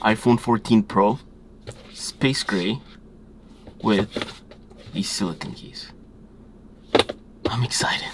iPhone 14 Pro, space gray, with a silicone case. I'm excited.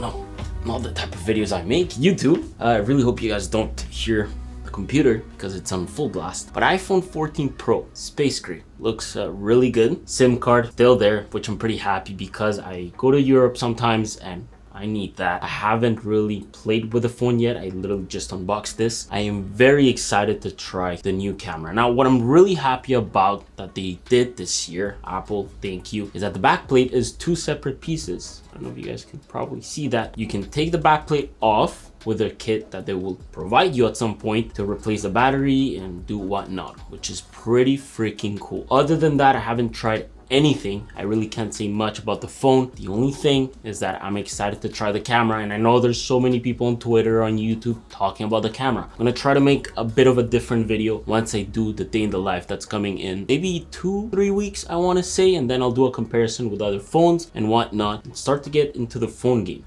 No, not the type of videos I make. YouTube. I really hope you guys don't hear the computer because it's on full blast. But iPhone 14 Pro, space gray, looks really good. SIM card still there, which I'm pretty happy because I go to Europe sometimes and I need that. I haven't really played with the phone yet. I literally just unboxed this. I am very excited to try the new camera. Now, what I'm really happy about that they did this year, Apple, thank you, is that the back plate is two separate pieces. I don't know if you guys can probably see that. You can take the back plate off with a kit that they will provide you at some point to replace the battery and do whatnot, which is pretty freaking cool. Other than that, I haven't tried anything. I really can't say much about the phone. The only thing is that I'm excited to try the camera, and I know there's so many people on Twitter, on YouTube talking about the camera. I'm gonna try to make a bit of a different video once I do the day in the life that's coming in maybe 2-3 weeks, I want to say, and then I'll do a comparison with other phones and whatnot and start to get into the phone game.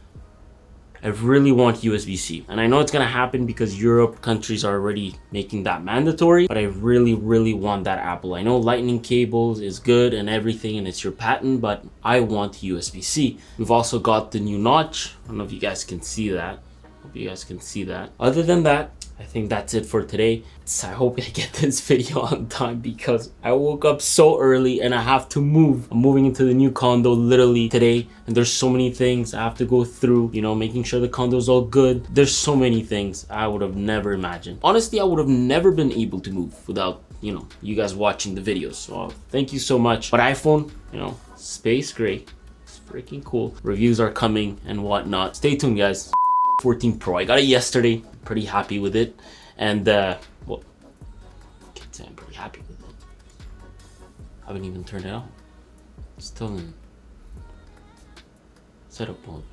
I really want USB-C, and I know it's gonna happen because Europe countries are already making that mandatory, but I really want that Apple. I know lightning cables is good and everything and it's your patent, but I want USB-C. We've also got the new notch. I don't know if you guys can see that. Hope you guys can see that. Other than that, I think that's it for today. I hope I get this video on time because I woke up so early and I have to move. I'm moving into the new condo literally today, and there's so many things I have to go through, you know, making sure the condo's all good. There's so many things I would have never imagined. Honestly, I would have never been able to move without, you know, you guys watching the videos. So thank you so much. But iPhone, you know, space gray, it's freaking cool. Reviews are coming and whatnot. Stay tuned, guys. 14 Pro, I got it yesterday. Pretty happy with it, and well, I can't say I'm pretty happy with it. I haven't even turned it on. Still in setup mode.